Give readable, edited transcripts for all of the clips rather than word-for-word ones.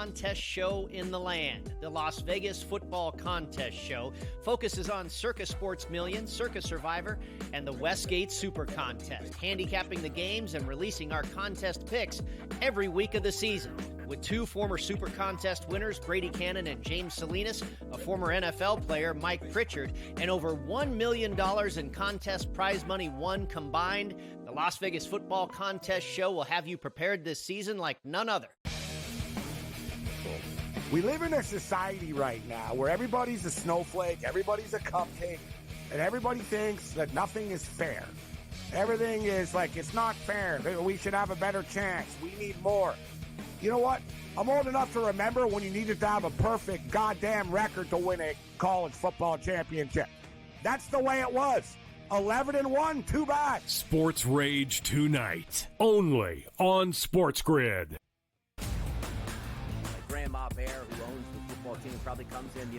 contest show in the land. The Las Vegas Football Contest Show focuses on Circus Sports Million, Circus Survivor, and the Westgate Super Contest, handicapping the games and releasing our contest picks every week of the season. With two former Super Contest winners, Brady Cannon and James Salinas, a former NFL player, Mike Pritchard, and over $1 million in contest prize money won combined, the Las Vegas Football Contest Show will have you prepared this season like none other. We live in a society right now where everybody's a snowflake, everybody's a cupcake, and everybody thinks that nothing is fair. Everything is like, it's not fair. We should have a better chance. We need more. You know what? I'm old enough to remember when you needed to have a perfect goddamn record to win a college football championship. That's the way it was. 11-1, too bad. Sports Rage tonight, only on SportsGrid. Grandma Bear, who owns the football team, probably comes in,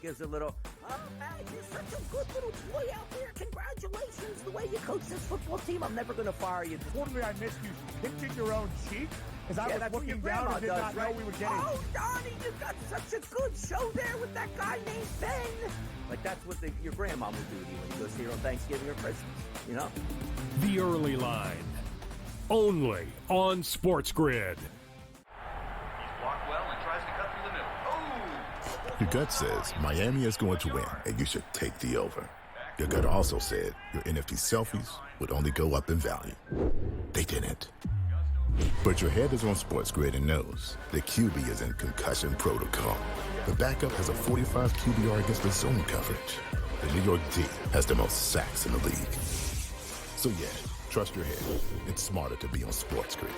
gives a little, oh, man, you're such a good little boy out there. Congratulations, the way you coach this football team. I'm never going to fire you. Totally, I missed you. Pinching your own cheek? As I was looking down and did not know we were getting. Oh, Donnie, you got such a good show there with that guy named Ben. Like, that's what your grandma would do to you when you go see her on Thanksgiving or Christmas, The Early Line, only on SportsGrid. Blocked well and tries to cut through the middle. Oh! Your gut says Miami is going to win, and you should take the over. Your gut also said your NFT selfies would only go up in value. They didn't. But your head is on SportsGrid and knows the QB is in concussion protocol. The backup has a 45 QBR against the zone coverage. The New York D has the most sacks in the league. So yeah, trust your head. It's smarter to be on SportsGrid.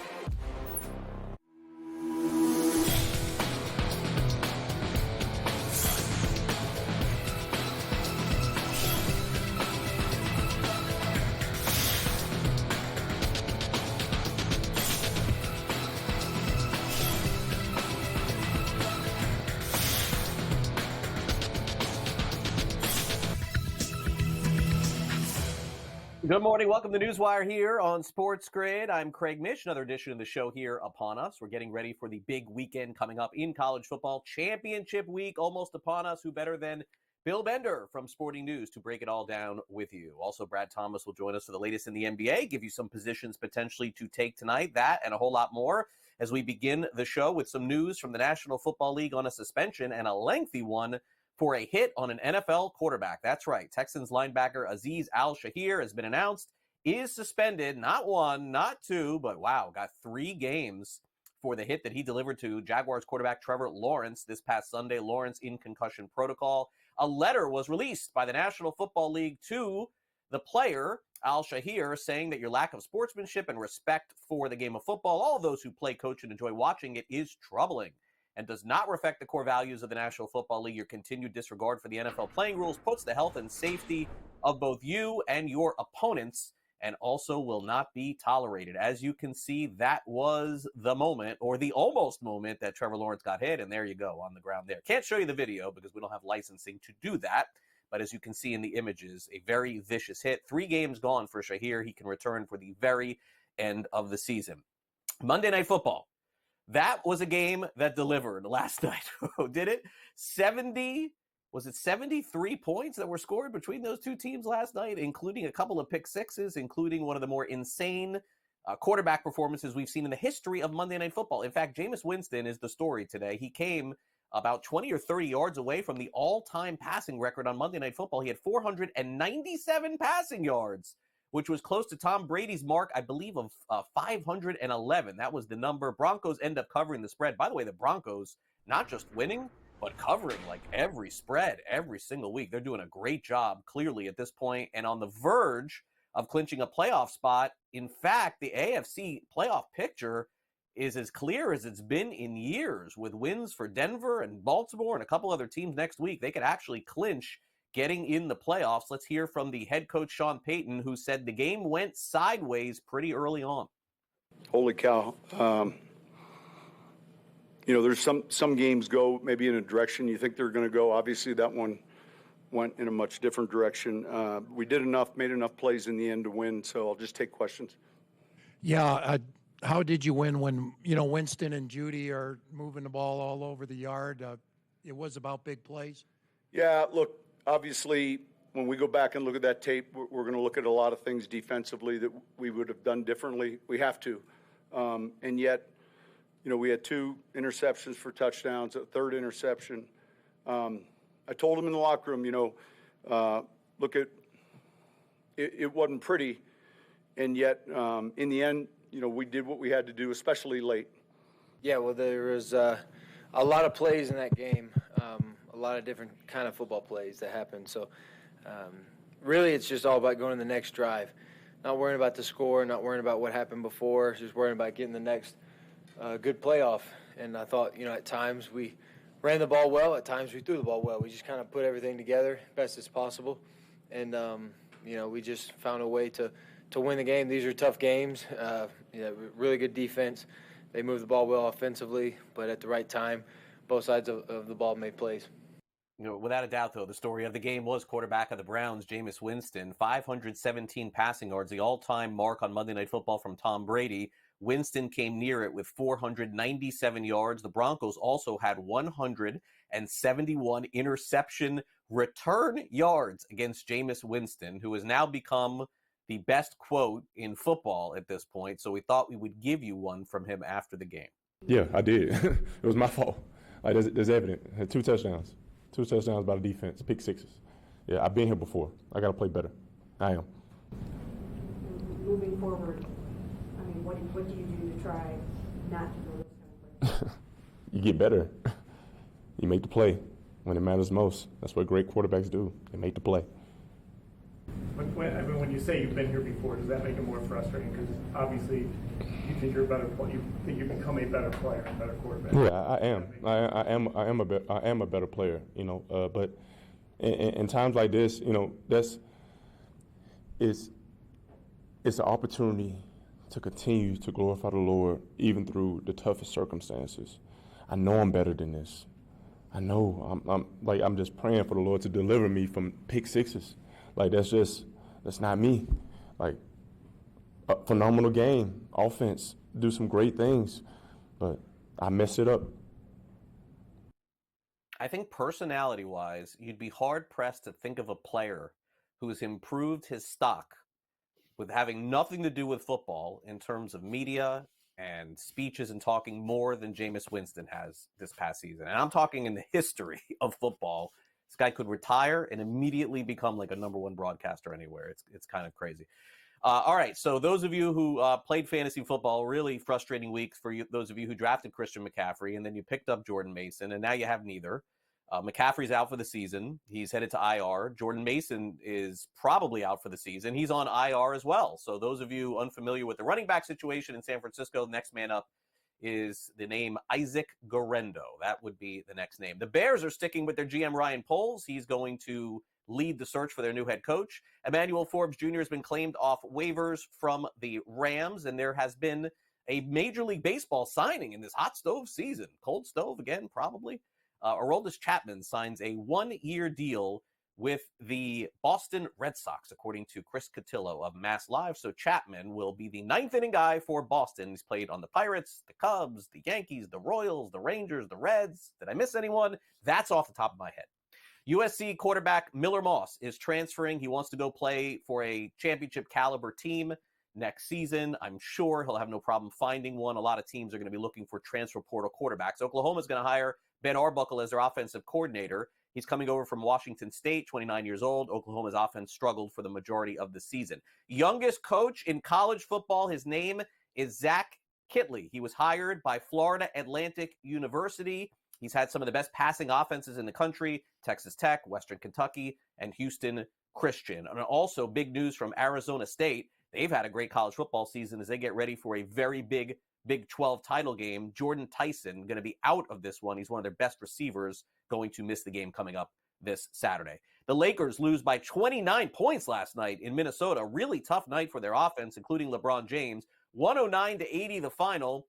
Good morning. Welcome to NewsWire here on SportsGrid. I'm Craig Mish. Another edition of the show here upon us. We're getting ready for the big weekend coming up in college football. Championship week almost upon us. Who better than Bill Bender from Sporting News to break it all down with you. Also, Brad Thomas will join us for the latest in the NBA, give you some positions potentially to take tonight, that and a whole lot more as we begin the show with some news from the National Football League on a suspension and a lengthy one for a hit on an NFL quarterback. That's right. Texans linebacker Azeez Al-Shaair has been announced, is suspended, not one, not two, but wow, got 3 games for the hit that he delivered to Jaguars quarterback Trevor Lawrence this past Sunday. Lawrence in concussion protocol. A letter was released by the National Football League to the player, Al-Shaair, saying that your lack of sportsmanship and respect for the game of football, all those who play, coach, and enjoy watching it, is troubling and does not reflect the core values of the National Football League. Your continued disregard for the NFL playing rules puts the health and safety of both you and your opponents and also will not be tolerated. As you can see, that was the moment, or the almost moment, that Trevor Lawrence got hit, and there you go on the ground there. Can't show you the video because we don't have licensing to do that, but as you can see in the images, a very vicious hit. 3 games gone for Shaair. He can return for the very end of the season. Monday Night Football. That was a game that delivered last night. Did it? 73 points that were scored between those two teams last night, including a couple of pick sixes, including one of the more insane quarterback performances we've seen in the history of Monday Night Football. In fact, Jameis Winston is the story today. He came about 20 or 30 yards away from the all-time passing record on Monday Night Football. He had 497 passing yards, which was close to Tom Brady's mark, I believe, of 511. That was the number. Broncos end up covering the spread. By the way, the Broncos not just winning, but covering like every spread every single week. They're doing a great job, clearly, at this point, and on the verge of clinching a playoff spot. In fact, the AFC playoff picture is as clear as it's been in years, with wins for Denver and Baltimore and a couple other teams next week. They could actually clinch getting in the playoffs. Let's hear from the head coach, Sean Payton, who said the game went sideways pretty early on. Holy cow. There's some games go maybe in a direction you think they're going to go. Obviously, that one went in a much different direction. We did enough, made enough plays in the end to win, so I'll just take questions. Yeah, How did you win when, Winston and Judy are moving the ball all over the yard? It was about big plays. Yeah, look, obviously, when we go back and look at that tape, we're going to look at a lot of things defensively that we would have done differently. We have to. And yet, we had 2 interceptions for touchdowns, a 3rd interception. I told him in the locker room, look at it wasn't pretty. And yet, in the end, we did what we had to do, especially late. Yeah, well, there was a lot of plays in that game, a lot of different kind of football plays that happened. So really it's just all about going to the next drive, not worrying about the score, not worrying about what happened before, just worrying about getting the next good playoff. And I thought, at times we ran the ball well, at times we threw the ball well. We just kind of put everything together best as possible. And, we just found a way to win the game. These are tough games. Really good defense. They moved the ball well offensively, but at the right time, both sides of the ball made plays. Without a doubt, though, the story of the game was quarterback of the Browns, Jameis Winston, 517 passing yards, the all-time mark on Monday Night Football from Tom Brady. Winston came near it with 497 yards. The Broncos also had 171 interception return yards against Jameis Winston, who has now become the best quote in football at this point. So we thought we would give you one from him after the game. Yeah, I did. It was my fault. Like, there's evidence. I had 2 touchdowns. 2 touchdowns by the defense, pick sixes. Yeah, I've been here before. I got to play better. I am. Moving forward, what do you do to try not to go this kind of way? You get better. You make the play when it matters most. That's what great quarterbacks do. They make the play. When you say you've been here before, does that make it more frustrating? Because obviously you think you're a better player. You think you've become a better player, a better quarterback. Yeah, I am. I am a better player. But in times like this, it's an opportunity to continue to glorify the Lord even through the toughest circumstances. I know I'm better than this. I know I'm just praying for the Lord to deliver me from pick sixes. That's not me. Like, a phenomenal game, offense, do some great things, but I messed it up. I think personality-wise, you'd be hard-pressed to think of a player who has improved his stock with having nothing to do with football in terms of media and speeches and talking more than Jameis Winston has this past season. And I'm talking in the history of football. This guy could retire and immediately become like a number 1 broadcaster anywhere. It's kind of crazy. All right, so those of you who played fantasy football, really frustrating weeks for you. Those of you who drafted Christian McCaffrey, and then you picked up Jordan Mason, and now you have neither. McCaffrey's out for the season. He's headed to IR. Jordan Mason is probably out for the season. He's on IR as well. So those of you unfamiliar with the running back situation in San Francisco, next man up is the name Isaac Guerendo. That would be the next name. The Bears are sticking with their GM Ryan Poles. He's going to lead the search for their new head coach. Emmanuel Forbes Jr. has been claimed off waivers from the Rams, and there has been a Major League Baseball signing in this hot stove season. Cold stove again, probably. Aroldis Chapman signs a 1-year deal with the Boston Red Sox, according to Chris Cotillo of Mass Live. So Chapman will be the 9th inning guy for Boston. He's played on the Pirates, the Cubs, the Yankees, the Royals, the Rangers, the Reds. Did I miss anyone? That's off the top of my head. USC quarterback Miller Moss is transferring. He wants to go play for a championship caliber team next season. I'm sure he'll have no problem finding one. A lot of teams are going to be looking for transfer portal quarterbacks. Oklahoma's going to hire Ben Arbuckle as their offensive coordinator. He's coming over from Washington State, 29 years old. Oklahoma's offense struggled for the majority of the season. Youngest coach in college football, his name is Zach Kitley. He was hired by Florida Atlantic University. He's had some of the best passing offenses in the country, Texas Tech, Western Kentucky, and Houston Christian. And also big news from Arizona State. They've had a great college football season as they get ready for a very big Big 12 title game. Jordan Tyson going to be out of this one. He's one of their best receivers, going to miss the game coming up this Saturday. The Lakers lose by 29 points last night in Minnesota. Really tough night for their offense, including LeBron James. 109-80 the final.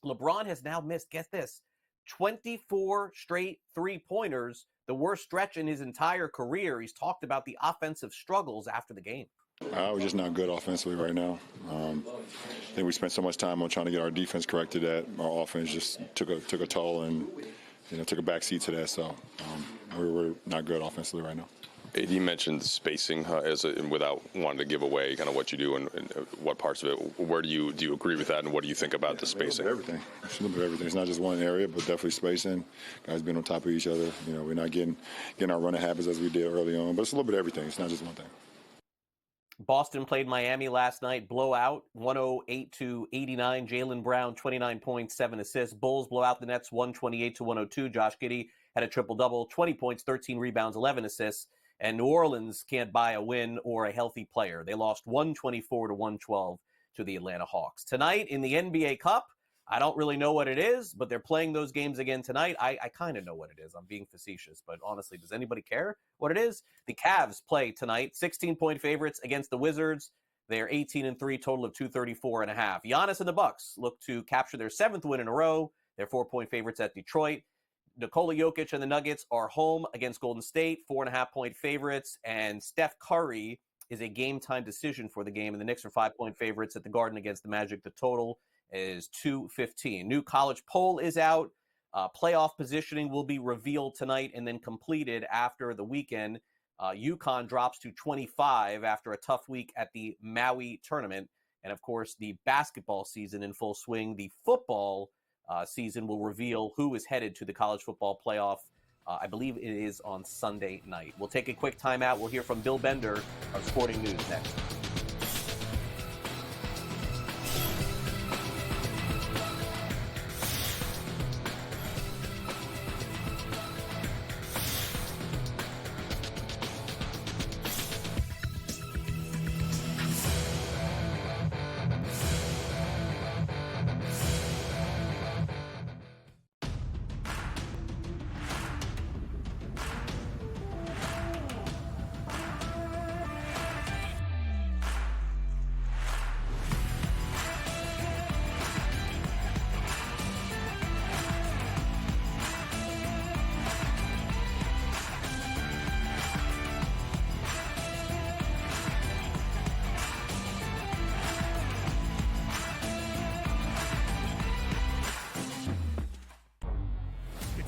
LeBron has now missed, get this, 24 straight three-pointers, the worst stretch in his entire career. He's talked about the offensive struggles after the game. We're just not good offensively right now. I think we spent so much time on trying to get our defense corrected that our offense just took a toll and took a back seat to that. So we're not good offensively right now. You mentioned spacing without wanting to give away kind of what you do and what parts of it. Where do you agree with that, and what do you think about the spacing? Everything. It's a little bit of everything. It's not just one area, but definitely spacing. Guys being on top of each other. We're not getting our running habits as we did early on, but it's a little bit of everything. It's not just one thing. Boston played Miami last night, blowout, 108-89. Jaylen Brown, 29 points, 7 assists. Bulls blow out the Nets, 128-102. Josh Giddey had a triple-double, 20 points, 13 rebounds, 11 assists. And New Orleans can't buy a win or a healthy player. They lost 124-112 to the Atlanta Hawks. Tonight in the NBA Cup, I don't really know what it is, but they're playing those games again tonight. I kind of know what it is. I'm being facetious, but honestly, does anybody care what it is? The Cavs play tonight, 16-point favorites against the Wizards. They're 18-3, total of 234.5. Giannis and the Bucks look to capture their 7th win in a row. They're 4-point favorites at Detroit. Nikola Jokic and the Nuggets are home against Golden State, 4.5-point favorites, and Steph Curry is a game-time decision for the game, and the Knicks are 5-point favorites at the Garden against the Magic. The total is 215. New college poll is out. Playoff positioning will be revealed tonight and then completed after the weekend. UConn drops to 25 after a tough week at the Maui tournament, and of course, the basketball season in full swing. The football season will reveal who is headed to the college football playoff. I believe it is on Sunday night. We'll take a quick timeout. We'll hear from Bill Bender of Sporting News next.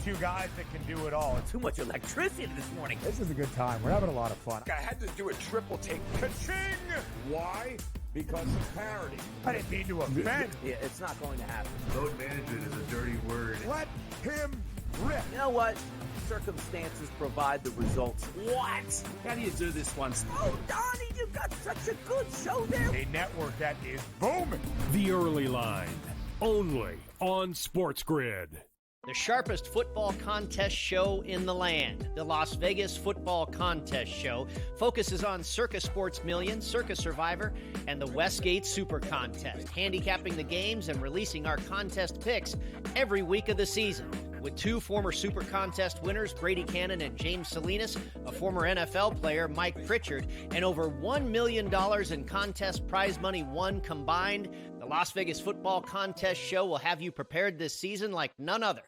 Two guys that can do it all. Too much electricity this morning. This is a good time. We're having a lot of fun. I had to do a triple take. Ka-ching! Why? Because of parity. I didn't mean to offend. Yeah, it's not going to happen. Load management is a dirty word. Let him rip. You know what? Circumstances provide the results. What? How do you do this one? Oh, Donnie, you've got such a good show there. A network that is booming. The Early Line, only on SportsGrid. The sharpest football contest show in the land, the Las Vegas Football Contest Show, focuses on Circa Sports Million, Circa Survivor, and the Westgate Super Contest, handicapping the games and releasing our contest picks every week of the season. With 2 former Super Contest winners, Brady Cannon and James Salinas, a former NFL player, Mike Pritchard, and over $1 million in contest prize money won combined, the Las Vegas Football Contest Show will have you prepared this season like none other.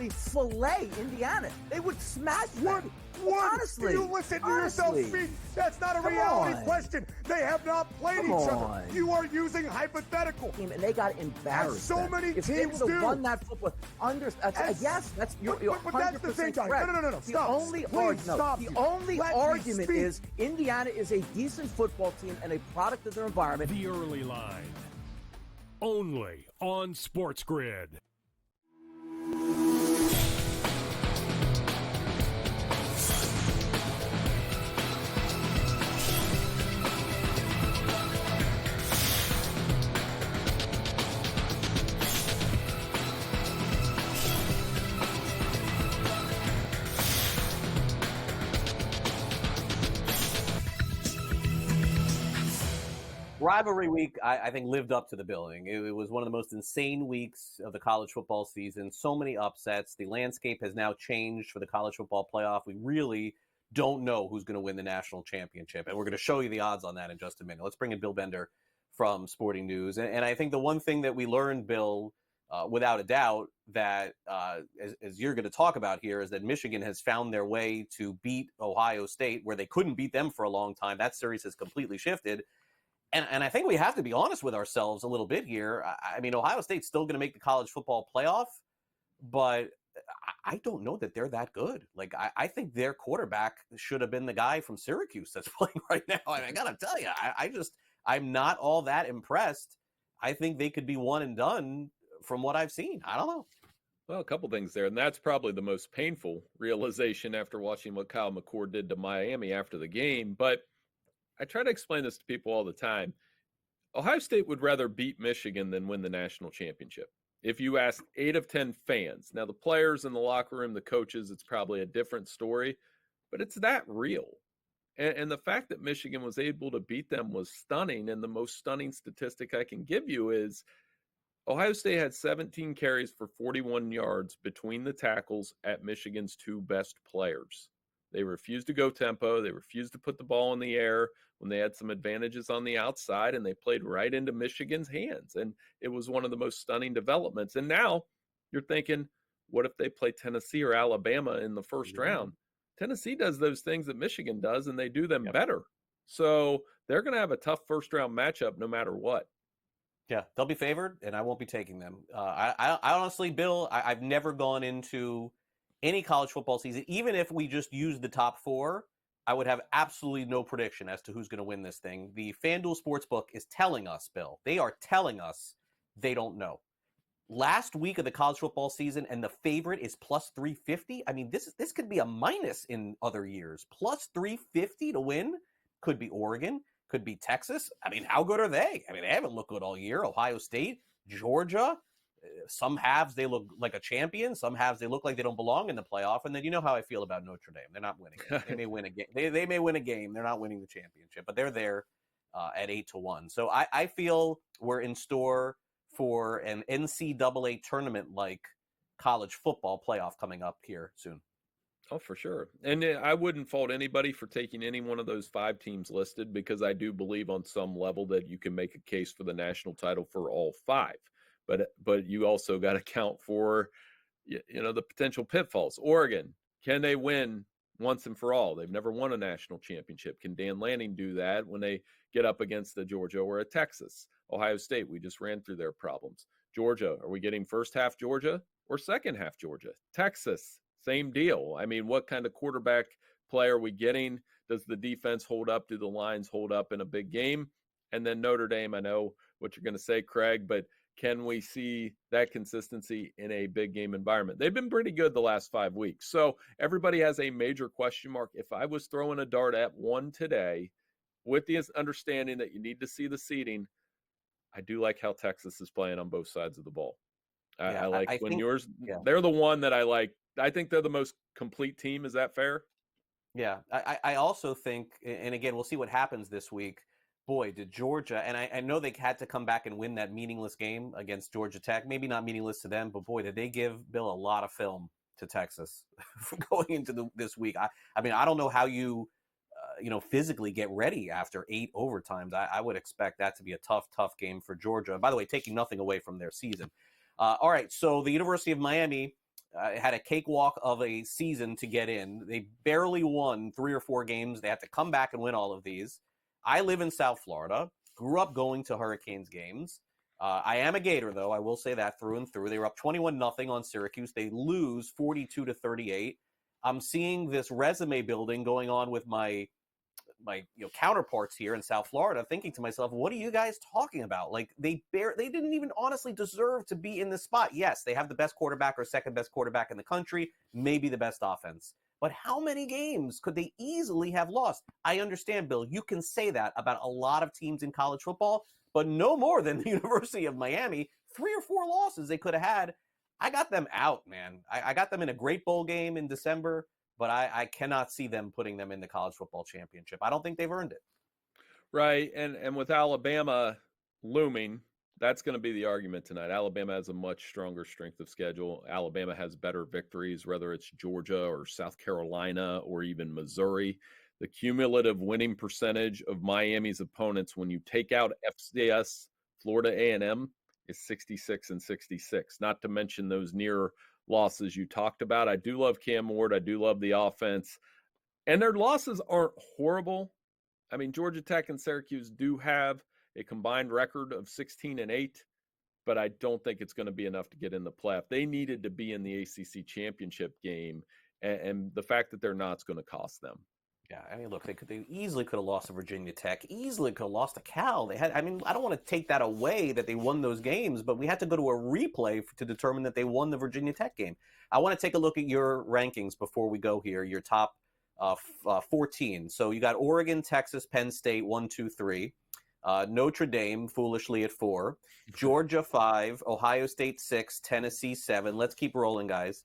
Fillet Indiana. They would smash them. What? Honestly. Do you listen to yourself speak? That's not a reality question. They have not played each other. You are using hypothetical. And they got embarrassed. As so many if teams they do. Won that football. Yes, that's you're but that's the thing, guys. No. Stop. The only argument is Indiana is a decent football team and a product of their environment. The Early Line, only on SportsGrid. Rivalry week, I think, lived up to the billing. It was one of the most insane weeks of the college football season. So many upsets. The landscape has now changed for the college football playoff. We really don't know who's going to win the national championship, and we're going to show you the odds on that in just a minute. Let's bring in Bill Bender from Sporting News. And I think the one thing that we learned, Bill, without a doubt that, as you're going to talk about here, is that Michigan has found their way to beat Ohio State, where they couldn't beat them for a long time. That series has completely shifted. And I think we have to be honest with ourselves a little bit here. I mean, Ohio State's still going to make the college football playoff, but I don't know that they're that good. Like, I think their quarterback should have been the guy from Syracuse that's playing right now. I got to tell you, I'm not all that impressed. I think they could be one and done from what I've seen. I don't know. Well, a couple things there, and that's probably the most painful realization after watching what Kyle McCord did to Miami after the game. But I try to explain this to people all the time. Ohio State would rather beat Michigan than win the national championship. If you ask 8 of 10 fans, now the players in the locker room, the coaches, it's probably a different story, but it's that real. And the fact that Michigan was able to beat them was stunning. And the most stunning statistic I can give you is Ohio State had 17 carries for 41 yards between the tackles at Michigan's 2 best players. They refused to go tempo. They refused to put the ball in the air when they had some advantages on the outside, and they played right into Michigan's hands. And it was one of the most stunning developments. And now you're thinking, what if they play Tennessee or Alabama in the first round? Tennessee does those things that Michigan does, and they do them better. So they're going to have a tough first-round matchup no matter what. Yeah, they'll be favored, and I won't be taking them. I honestly, Bill, I've never gone into any college football season, even if we just use the top 4, I would have absolutely no prediction as to who's going to win this thing. The FanDuel Sportsbook is telling us, Bill, they are telling us they don't know. Last week of the college football season, and the favorite is plus 350. I mean, this could be a minus in other years. Plus 350 to win could be Oregon, could be Texas. I mean, how good are they? I mean, they haven't looked good all year. Ohio State, Georgia. Some halves they look like a champion. Some halves they look like they don't belong in the playoff. And then you know how I feel about Notre Dame. They're not winning. They may win a game. They may win a game. They're not winning the championship, but they're there at 8-1. So I feel we're in store for an NCAA tournament-like college football playoff coming up here soon. Oh, for sure. And I wouldn't fault anybody for taking any one of those 5 teams listed, because I do believe on some level that you can make a case for the national title for all 5. But you also got to count for, the potential pitfalls. Oregon, can they win once and for all? They've never won a national championship. Can Dan Lanning do that when they get up against a Georgia or a Texas? Ohio State, we just ran through their problems. Georgia, are we getting first half Georgia or second half Georgia? Texas, same deal. I mean, what kind of quarterback play are we getting? Does the defense hold up? Do the lines hold up in a big game? And then Notre Dame, I know what you're going to say, Craig, but can we see that consistency in a big game environment? They've been pretty good the last 5 weeks. So everybody has a major question mark. If I was throwing a dart at one today, with the understanding that you need to see the seeding, I do like how Texas is playing on both sides of the ball. I like I when think, yours, they're the one that I like. I think they're the most complete team. Is that fair? Yeah. I also think, and again, we'll see what happens this week. Boy, did Georgia, and I know they had to come back and win that meaningless game against Georgia Tech. Maybe not meaningless to them, but boy, did they give Bill a lot of film to Texas going into this week. I mean, I don't know how you, physically get ready after 8 overtimes. I would expect that to be a tough game for Georgia. By the way, taking nothing away from their season. All right, so the University of Miami had a cakewalk of a season to get in. They barely won 3 or 4 games. They had to come back and win all of these. I live in South Florida, grew up going to Hurricanes games. I am a Gator, though. I will say that through and through. They were up 21-0 on Syracuse. They lose 42-38. I'm seeing this resume building going on with my counterparts here in South Florida, thinking to myself, what are you guys talking about? Like, they didn't even honestly deserve to be in this spot. Yes, they have the best quarterback or second best quarterback in the country, maybe the best offense. But how many games could they easily have lost? I understand, Bill, you can say that about a lot of teams in college football, but no more than the University of Miami. 3 or 4 losses they could have had. I got them out, man. I got them in a great bowl game in December, but I cannot see them putting them in the college football championship. I don't think they've earned it. Right, and with Alabama looming, that's going to be the argument tonight. Alabama has a much stronger strength of schedule. Alabama has better victories, whether it's Georgia or South Carolina or even Missouri. The cumulative winning percentage of Miami's opponents when you take out FCS, Florida A&M, is 66-66, not to mention those near losses you talked about. I do love Cam Ward. I do love the offense. And their losses aren't horrible. I mean, Georgia Tech and Syracuse do have a combined record of 16-8, but I don't think it's going to be enough to get in the playoff. They needed to be in the ACC championship game, and the fact that they're not is going to cost them. Yeah, I mean, look, they easily could have lost to Virginia Tech, easily could have lost to Cal. I mean, I don't want to take that away that they won those games, but we had to go to a replay to determine that they won the Virginia Tech game. I want to take a look at your rankings before we go here, your top 14. So you got Oregon, Texas, Penn State, 1, 2, 3. Notre Dame, foolishly, at 4. Georgia, 5. Ohio State, 6. Tennessee, 7. Let's keep rolling, guys.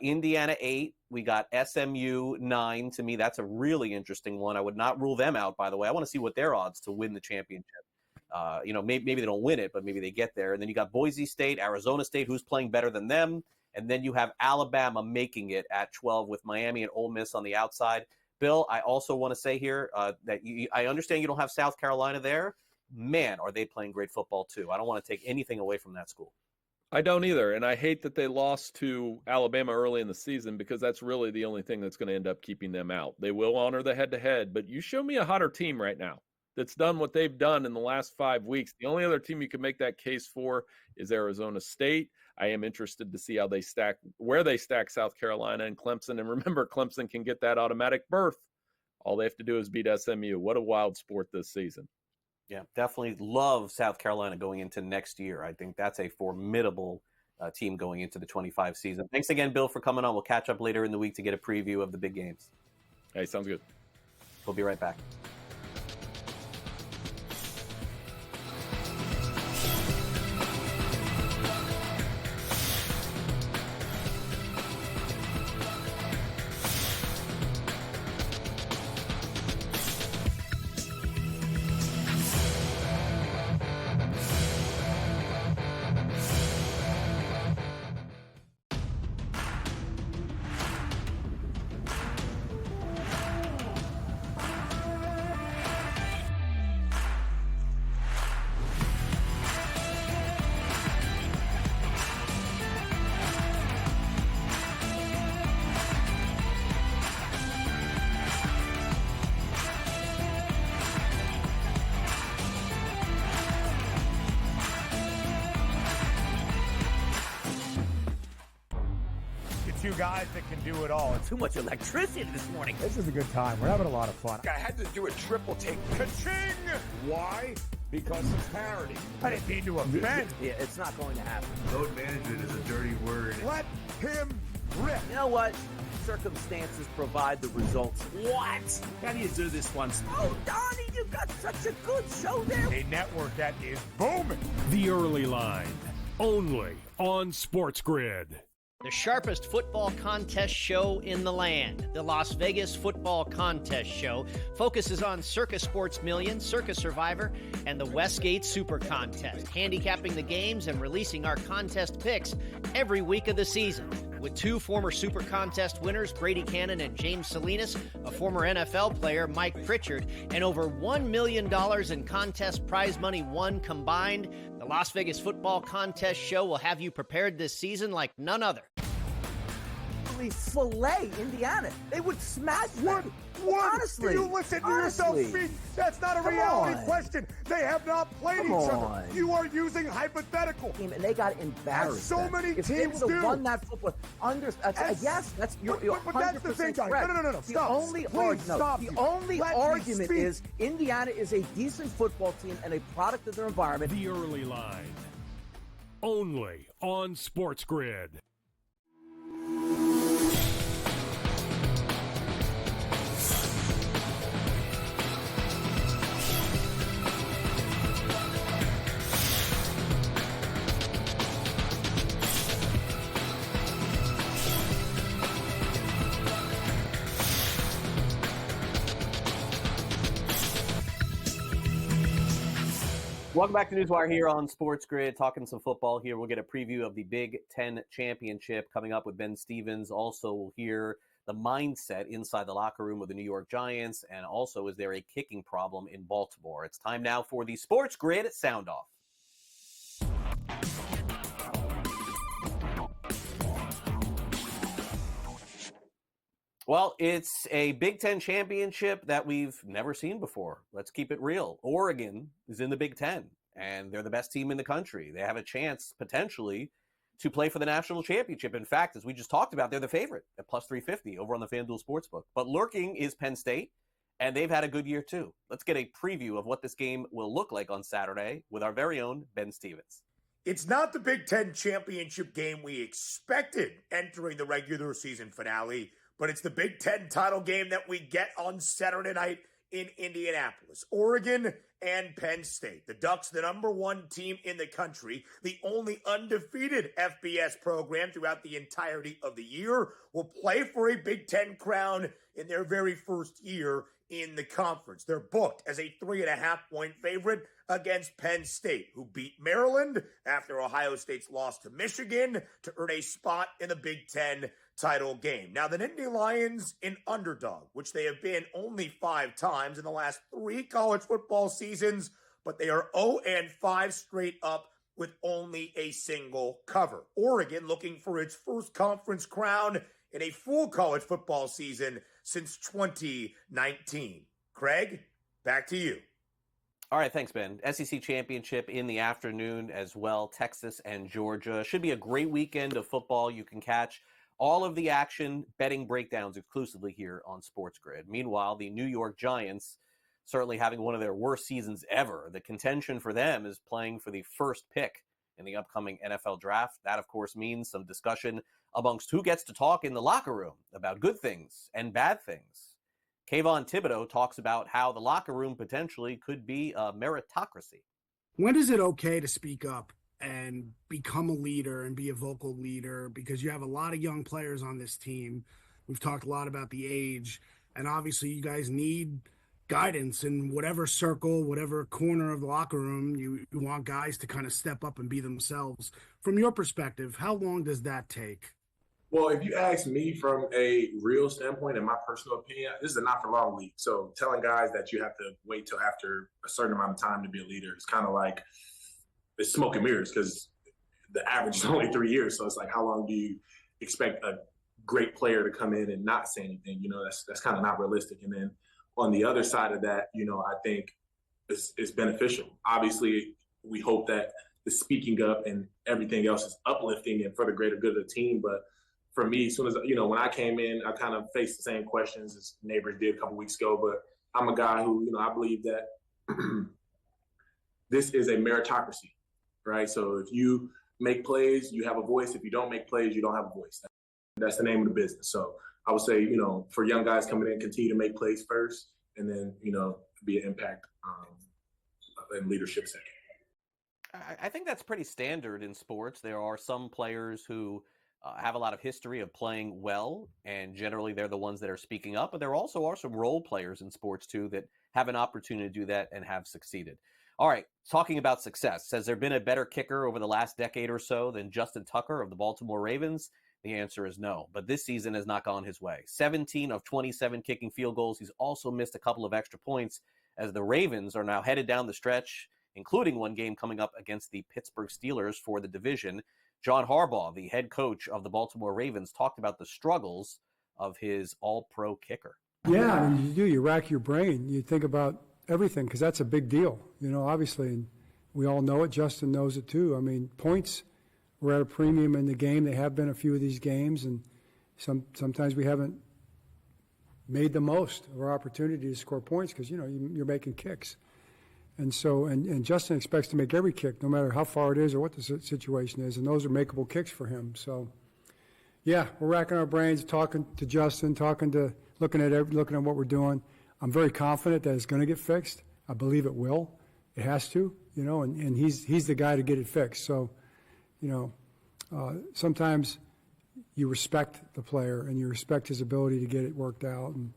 Indiana, 8. We got SMU, 9. To me, that's a really interesting one. I would not rule them out, by the way. I want to see what their odds to win the championship. Maybe they don't win it, but maybe they get there. And then you got Boise State, Arizona State, who's playing better than them. And then you have Alabama making it at 12 with Miami and Ole Miss on the outside. Bill, I also want to say here that I understand you don't have South Carolina there. Man, are they playing great football, too. I don't want to take anything away from that school. I don't either, and I hate that they lost to Alabama early in the season because that's really the only thing that's going to end up keeping them out. They will honor the head-to-head, but you show me a hotter team right now that's done what they've done in the last 5 weeks. The only other team you can make that case for is Arizona State. I am interested to see where they stack South Carolina and Clemson. And remember, Clemson can get that automatic berth. All they have to do is beat SMU. What a wild sport this season. Yeah, definitely love South Carolina going into next year. I think that's a formidable team going into the 25 season. Thanks again, Bill, for coming on. We'll catch up later in the week to get a preview of the big games. Hey, sounds good. We'll be right back. Two guys that can do it all. Too much electricity this morning. This is a good time. We're having a lot of fun. I had to do a triple take. Ka-ching! Why? Because of parity. I didn't mean to offend. Yeah, it's not going to happen. Load management is a dirty word. Let him rip. You know what? Circumstances provide the results. What? How do you do this one? Oh, Donnie, you got such a good show there. A network that is booming. The Early Line, only on SportsGrid. The sharpest football contest show in the land, the Las Vegas Football Contest Show, focuses on Circa Sports Million, Circa Survivor, and the Westgate Super Contest, handicapping the games and releasing our contest picks every week of the season. With 2 former Super Contest winners, Brady Cannon and James Salinas, a former NFL player, Mike Pritchard, and over $1 million in contest prize money won combined, the Las Vegas Football Contest Show will have you prepared this season like none other. Fillet Indiana. They would smash them. What? Honestly. You listen to yourself speak. That's not a reality question. They have not played each other. You are using hypothetical. And they got embarrassed. As so many if teams they would do. have won that football, yes, that's you're but that's the thing, John. No. The Stop. only argument is Indiana is a decent football team and a product of their environment. The Early Line, only on SportsGrid. Welcome back to NewsWire here on SportsGrid, talking some football here. We'll get a preview of the Big Ten Championship coming up with Ben Stevens. Also, we'll hear the mindset inside the locker room with the New York Giants, and also, is there a kicking problem in Baltimore? It's time now for the SportsGrid Sound Off. Well, it's a Big Ten championship that we've never seen before. Let's keep it real. Oregon is in the Big Ten, and they're the best team in the country. They have a chance, potentially, to play for the national championship. In fact, as we just talked about, they're the favorite at plus 350 over on the FanDuel Sportsbook. But lurking is Penn State, and they've had a good year, too. Let's get a preview of what this game will look like on Saturday with our very own Ben Stevens. It's not the Big Ten championship game we expected entering the regular season finale, but it's the Big Ten title game that we get on Saturday night in Indianapolis. Oregon and Penn State. The Ducks, the number one team in the country, the only undefeated FBS program throughout the entirety of the year, will play for a Big Ten crown in their very first year in the conference. They're booked as a 3.5-point favorite against Penn State, who beat Maryland after Ohio State's loss to Michigan to earn a spot in the Big Ten title game. Now, the Nittany Lions, an underdog, which they have been only 5 times in the last 3 college football seasons, but they are 0-5 straight up with only a single cover. Oregon looking for its first conference crown in a full college football season since 2019. Craig, back to you. All right, thanks, Ben. SEC Championship in the afternoon as well, Texas and Georgia. Should be a great weekend of football. You can catch all of the action, betting breakdowns exclusively here on SportsGrid. Meanwhile, the New York Giants certainly having one of their worst seasons ever. The contention for them is playing for the first pick in the upcoming NFL draft. That, of course, means some discussion amongst who gets to talk in the locker room about good things and bad things. Kayvon Thibodeau talks about how the locker room potentially could be a meritocracy. When is it okay to speak up and become a leader and be a vocal leader? Because you have a lot of young players on this team. We've talked a lot about the age, and obviously you guys need guidance in whatever circle, whatever corner of the locker room. You want guys to kind of step up and be themselves. From your perspective, how long does that take? Well, if you ask me from a real standpoint, in my personal opinion, this is a not-for-long league. So telling guys that you have to wait till after a certain amount of time to be a leader is kind of like it's smoke and mirrors, because the average is only 3 years. So it's like, how long do you expect a great player to come in and not say anything? You know, that's kind of not realistic. And then on the other side of that, you know, I think it's beneficial. Obviously, we hope that the speaking up and everything else is uplifting and for the greater good of the team. But for me, as soon as, you know, when I came in, I kind of faced the same questions as neighbors did a couple weeks ago. But I'm a guy who, you know, I believe that this is a meritocracy, right? So if you make plays, you have a voice. If you don't make plays, you don't have a voice. That's the name of the business. So I would say, you know, for young guys coming in, continue to make plays first, and then, you know, be an impact in leadership second. I think that's pretty standard in sports. There are some players who have a lot of history of playing well, and generally they're the ones that are speaking up. But there also are some role players in sports, too, that have an opportunity to do that and have succeeded. All right, talking about success, has there been a better kicker over the last decade or so than Justin Tucker of the Baltimore Ravens? The answer is no, but this season has not gone his way. 17 of 27 kicking field goals. He's also missed a couple of extra points as the Ravens are now headed down the stretch, including one game coming up against the Pittsburgh Steelers for the division. John Harbaugh, the head coach of the Baltimore Ravens, talked about the struggles of his all-pro kicker. Yeah, I mean, you rack your brain. You think about everything, because that's a big deal, you know, obviously. And we all know it. Justin knows it, too. I mean, points were at a premium in the game. They have been a few of these games, and sometimes we haven't made the most of our opportunity to score points because, you know, you're making kicks. And so, and Justin expects to make every kick, no matter how far it is or what the situation is, and those are makeable kicks for him. So, yeah, we're racking our brains, talking to Justin, looking at what we're doing. I'm very confident that it's going to get fixed. I believe it will. It has to, you know, and he's the guy to get it fixed. So, you know, sometimes you respect the player and you respect his ability to get it worked out. And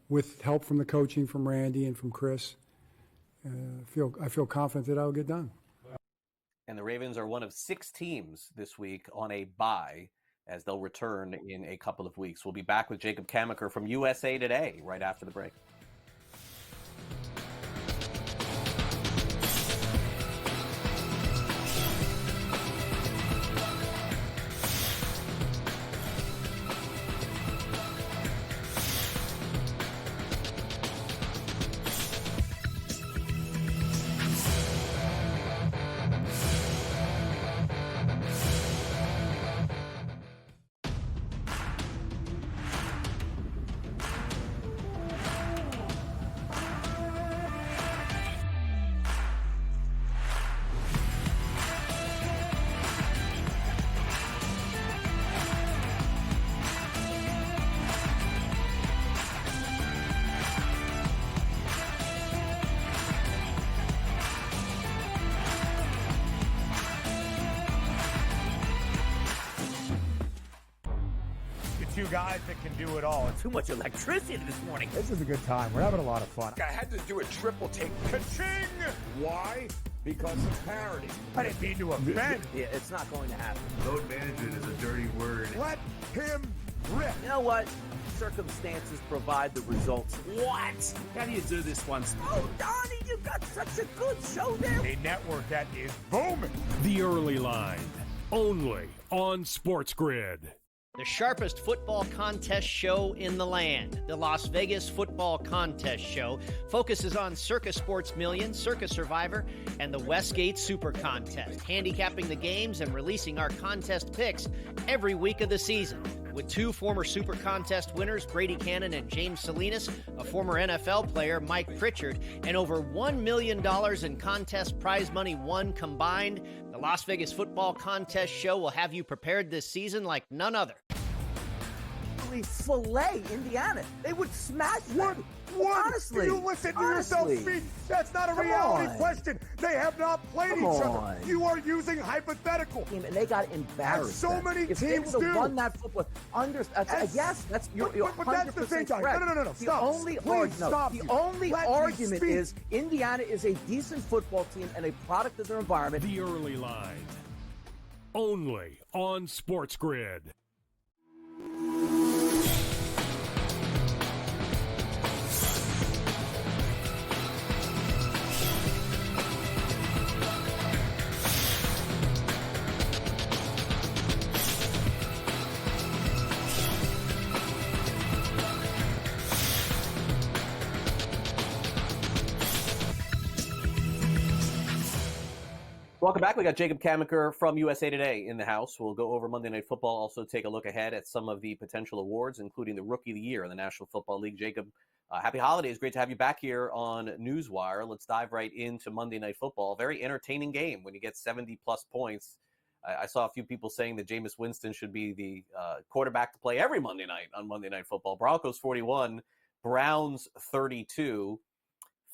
with help from the coaching, from Randy and from Chris, I feel confident that I'll get done. And the Ravens are one of 6 teams this week on a bye, as they'll return in a couple of weeks. We'll be back with Jacob Camenker from USA Today right after the break. two guys that can do it all. Too much electricity this morning. This is a good time. We're having a lot of fun. I had to do a triple take. Ka-ching! Why? Because of parity. I didn't mean to offend. Yeah, it's not going to happen. Load management is a dirty word. Let him rip. You know what? Circumstances provide the results. What? How do you do this once? Oh, Donnie, you got such a good show there. A network that is booming. The Early Line, only on SportsGrid. The sharpest football contest show in the land, the Las Vegas Football Contest Show, focuses on Circa Sports Million, Circa Survivor, and the Westgate Super Contest, handicapping the games and releasing our contest picks every week of the season. With two former Super Contest winners, Brady Cannon and James Salinas, a former NFL player, Mike Pritchard, and over $1 million in contest prize money won combined, the Las Vegas Football Contest Show will have you prepared this season like none other. Fillet Indiana. They would smash them. Honestly. You listen to yourself speak. That's not a reality question. They have not played each other. You are using hypothetical. And they got embarrassed. So many if teams they would do. have won that football, yes, that's you're but that's the thing, guys. No. The Stop. only only argument is Indiana is a decent football team and a product of their environment. The Early Line, only on SportsGrid. Welcome back. We got Jacob Camenker from USA Today in the house. We'll go over Monday Night Football, also take a look ahead at some of the potential awards, including the Rookie of the Year in the National Football League. Jacob, happy holidays. Great to have you back here on NewsWire. Let's dive right into Monday Night Football. Very entertaining game when you get 70-plus points. I saw a few people saying that Jameis Winston should be the quarterback to play every Monday night on Monday Night Football. Broncos 41, Browns 32.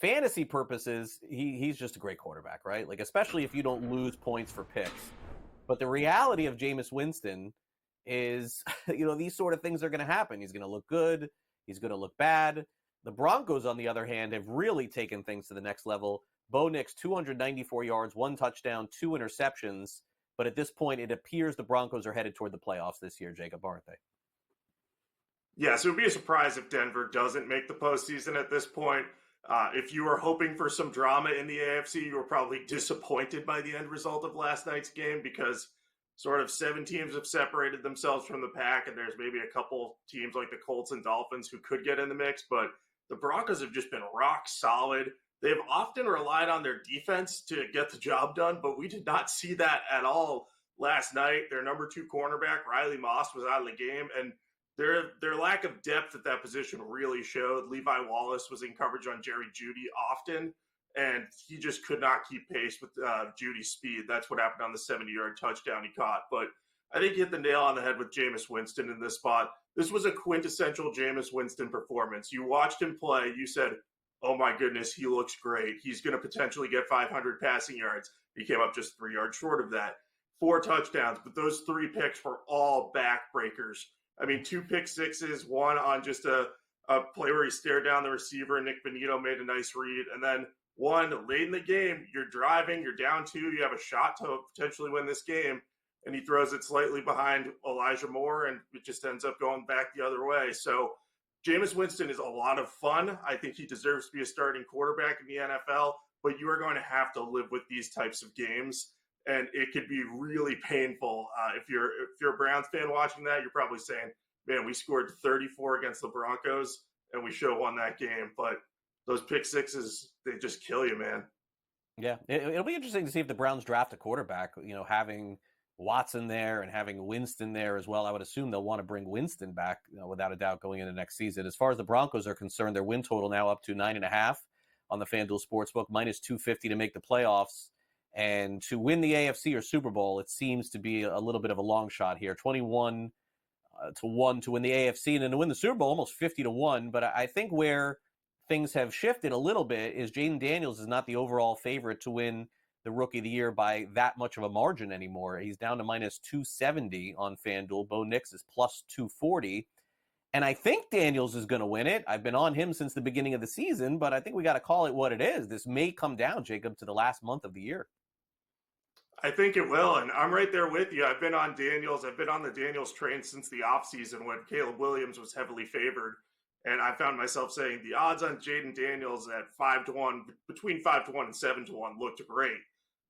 Fantasy purposes, he's just a great quarterback, right? Like, especially if you don't lose points for picks. But the reality of Jameis Winston is, these sort of things are going to happen. He's going to look good. He's going to look bad. The Broncos, on the other hand, have really taken things to the next level. Bo Nix, 294 yards, 1 touchdown, 2 interceptions. But at this point, it appears the Broncos are headed toward the playoffs this year, Jacob, aren't they? Yes, it would be a surprise if Denver doesn't make the postseason at this point. If you were hoping for some drama in the AFC, you were probably disappointed by the end result of last night's game because sort of 7 teams have separated themselves from the pack, and there's maybe a couple teams like the Colts and Dolphins who could get in the mix, but the Broncos have just been rock solid. They've often relied on their defense to get the job done, but we did not see that at all last night. Their number 2 cornerback, Riley Moss, was out of the game, and their lack of depth at that position really showed. Levi Wallace was in coverage on Jerry Jeudy often, and he just could not keep pace with Judy's speed. That's what happened on the 70-yard touchdown he caught. But I think he hit the nail on the head with Jameis Winston in this spot. This was a quintessential Jameis Winston performance. You watched him play. You said, oh, my goodness, he looks great. He's going to potentially get 500 passing yards. He came up just 3 yards short of that. 4 touchdowns, but those 3 picks were all backbreakers. I mean, 2 pick sixes, one on just a play where he stared down the receiver and Nick Benito made a nice read. And then one late in the game, you're driving, you're down 2, you have a shot to potentially win this game, and he throws it slightly behind Elijah Moore, and it just ends up going back the other way. So Jameis Winston is a lot of fun. I think he deserves to be a starting quarterback in the NFL, but you are going to have to live with these types of games. And it could be really painful. If you're a Browns fan watching that, you're probably saying, man, we scored 34 against the Broncos and we should have won that game. But those pick sixes, they just kill you, man. Yeah, it'll be interesting to see if the Browns draft a quarterback, having Watson there and having Winston there as well. I would assume they'll want to bring Winston back, without a doubt, going into next season. As far as the Broncos are concerned, their win total now up to 9.5 on the FanDuel Sportsbook, minus 250 to make the playoffs. And to win the AFC or Super Bowl, it seems to be a little bit of a long shot here. 21-1 to win the AFC, and then to win the Super Bowl, almost 50-1. But I think where things have shifted a little bit is Jaden Daniels is not the overall favorite to win the Rookie of the Year by that much of a margin anymore. He's down to minus 270 on FanDuel. Bo Nix is plus 240. And I think Daniels is going to win it. I've been on him since the beginning of the season, but I think we got to call it what it is. This may come down, Jacob, to the last month of the year. I think it will, and I'm right there with you. I've been on Daniels. I've been on the Daniels train since the offseason when Caleb Williams was heavily favored. And I found myself saying the odds on Jaden Daniels at 5-1, between 5-1 and 7-1 looked great.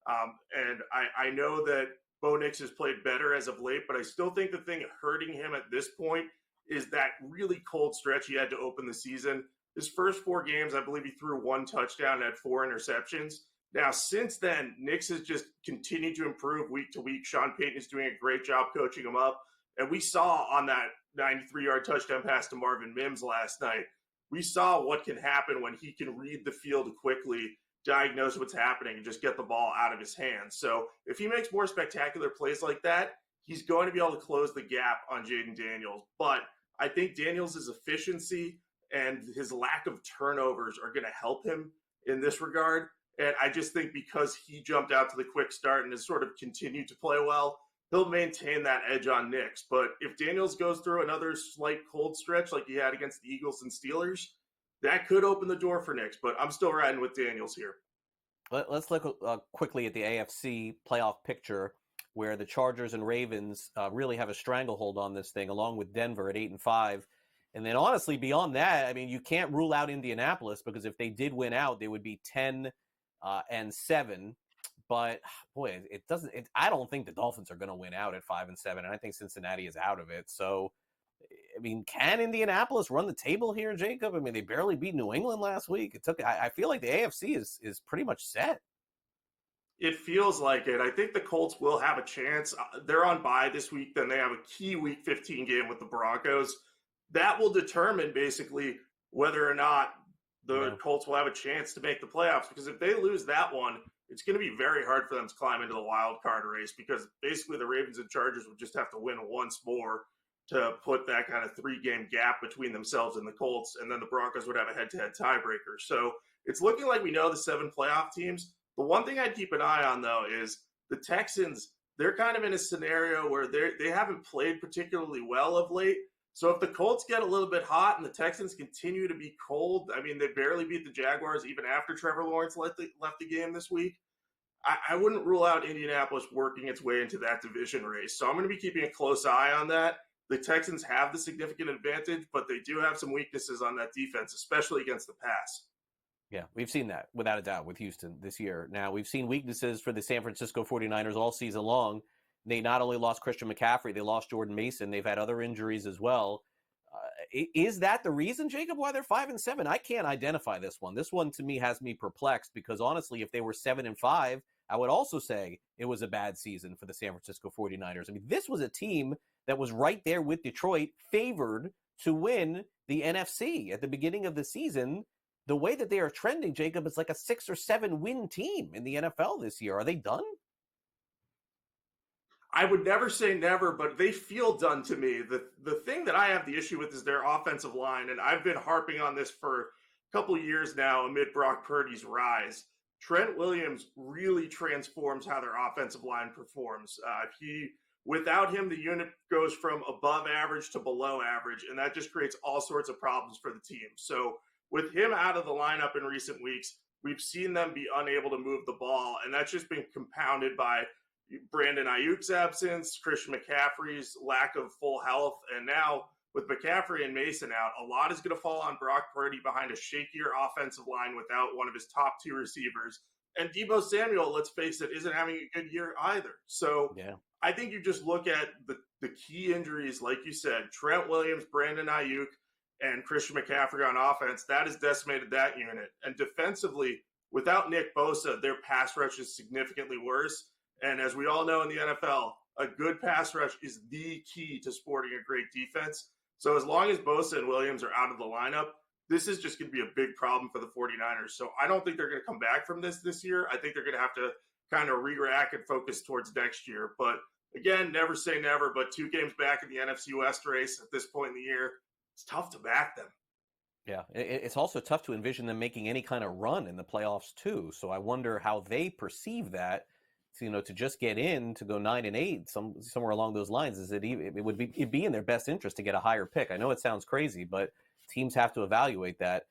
And I know that Bo Nix has played better as of late, but I still think the thing hurting him at this point is that really cold stretch he had to open the season. His first 4 games, I believe he threw 1 touchdown and had 4 interceptions. Now, since then, Nix has just continued to improve week to week. Sean Payton is doing a great job coaching him up. And we saw on that 93-yard touchdown pass to Marvin Mims last night, we saw what can happen when he can read the field quickly, diagnose what's happening, and just get the ball out of his hands. So if he makes more spectacular plays like that, he's going to be able to close the gap on Jaden Daniels. But I think Daniels' efficiency and his lack of turnovers are going to help him in this regard. And I just think because he jumped out to the quick start and has sort of continued to play well, he'll maintain that edge on Nix. But if Daniels goes through another slight cold stretch like he had against the Eagles and Steelers, that could open the door for Nix. But I'm still riding with Daniels here. Let's look quickly at the AFC playoff picture, where the Chargers and Ravens really have a stranglehold on this thing, along with Denver at 8-5. And then honestly, beyond that, I mean, you can't rule out Indianapolis, because if they did win out, they would be 10-7. But boy, I don't think the Dolphins are going to win out at 5-7, and I think Cincinnati is out of it. So, I mean, can Indianapolis run the table here, Jacob? I mean, they barely beat New England last week. I feel like the AFC is pretty much set. It feels like it. I think the Colts will have a chance. They're on bye this week. Then they have a key Week 15 game with the Broncos. That will determine basically whether or not the Colts will have a chance to make the playoffs. Because if they lose that one, it's going to be very hard for them to climb into the wild card race, because basically the Ravens and Chargers would just have to win once more to put that kind of 3-game gap between themselves and the Colts. And then the Broncos would have a head-to-head tiebreaker. So it's looking like we know the 7 playoff teams. The one thing I'd keep an eye on, though, is the Texans. They're kind of in a scenario where they haven't played particularly well of late. So if the Colts get a little bit hot and the Texans continue to be cold, I mean, they barely beat the Jaguars even after Trevor Lawrence left the game this week. I wouldn't rule out Indianapolis working its way into that division race. So I'm going to be keeping a close eye on that. The Texans have the significant advantage, but they do have some weaknesses on that defense, especially against the pass. Yeah, we've seen that without a doubt with Houston this year. Now, we've seen weaknesses for the San Francisco 49ers all season long. They not only lost Christian McCaffrey, they lost Jordan Mason. They've had other injuries as well. Is that the reason, Jacob, why they're 5-7? I can't identify this one. This one, to me, has me perplexed, because honestly, if they were 7-5, I would also say it was a bad season for the San Francisco 49ers. I mean, this was a team that was right there with Detroit, favored to win the NFC at the beginning of the season. The way that they are trending, Jacob, is like a 6 or 7 win team in the NFL this year. Are they done? I would never say never, but they feel done to me. The thing that I have the issue with is their offensive line, and I've been harping on this for a couple of years now amid Brock Purdy's rise. Trent Williams really transforms how their offensive line performs. Without him, the unit goes from above average to below average, and that just creates all sorts of problems for the team. So with him out of the lineup in recent weeks, we've seen them be unable to move the ball, and that's just been compounded by Brandon Ayuk's absence, Christian McCaffrey's lack of full health, and now with McCaffrey and Mason out, a lot is going to fall on Brock Purdy behind a shakier offensive line without one of his top 2 receivers. And Deebo Samuel, let's face it, isn't having a good year either. So I think you just look at the key injuries, like you said, Trent Williams, Brandon Ayuk, and Christian McCaffrey on offense. That has decimated that unit. And defensively, without Nick Bosa, their pass rush is significantly worse. And as we all know in the NFL, a good pass rush is the key to sporting a great defense. So as long as Bosa and Williams are out of the lineup, this is just going to be a big problem for the 49ers. So I don't think they're going to come back from this year. I think they're going to have to kind of re-rack and focus towards next year. But again, never say never, but 2 games back in the NFC West race at this point in the year, it's tough to back them. Yeah, it's also tough to envision them making any kind of run in the playoffs too. So I wonder how they perceive that. to just get in, to go 9-8, somewhere along those lines, it'd be in their best interest to get a higher pick. I know it sounds crazy, but teams have to evaluate that.